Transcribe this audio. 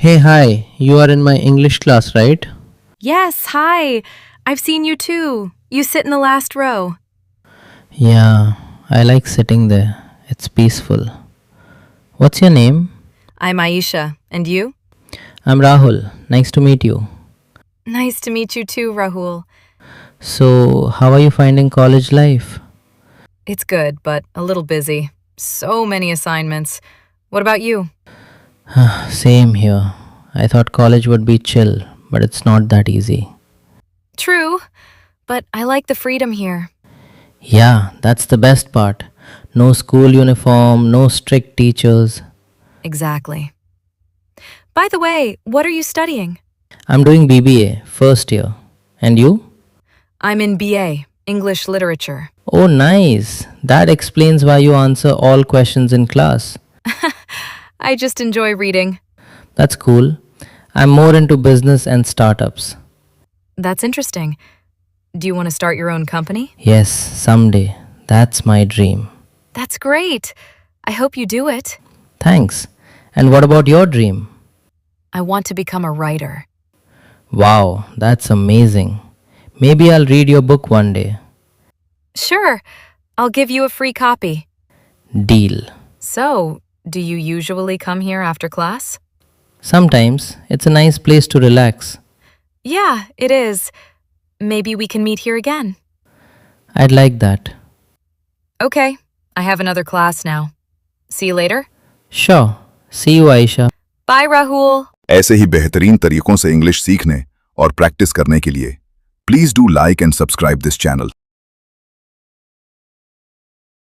Hey, hi, you are in my English class, right? Yes, hi. I've seen you too. You sit in the last row. Yeah, I like sitting there. It's peaceful. What's your name? I'm Aisha. And you? I'm Rahul. Nice to meet you. Nice to meet you too, Rahul. So, how are you finding college life? It's good, but a little busy. So many assignments. What about you? Same here. I thought college would be chill, but it's not that easy. True, but I like the freedom here. Yeah, that's the best part. No school uniform, no strict teachers. Exactly. By the way, what are you studying? I'm doing BBA, first year. And you? I'm in BA, English Literature. Oh, nice. That explains why you answer all questions in class. I just enjoy reading. That's cool. I'm more into business and startups. That's interesting. Do you want to start your own company? Yes, someday. That's my dream. That's great. I hope you do it. Thanks. And what about your dream? I want to become a writer. Wow, that's amazing. Maybe I'll read your book one day. Sure, I'll give you a free copy. Deal. So, do you usually come here after class? Sometimes it's a nice place to relax. Yeah, it is. Maybe we can meet here again. I'd like that. Okay, I have another class now. See you later. Sure. See you, Aisha. Bye, Rahul. ऐसे ही बेहतरीन तरीकों से English सीखने और practice करने के लिए please do like and subscribe this channel.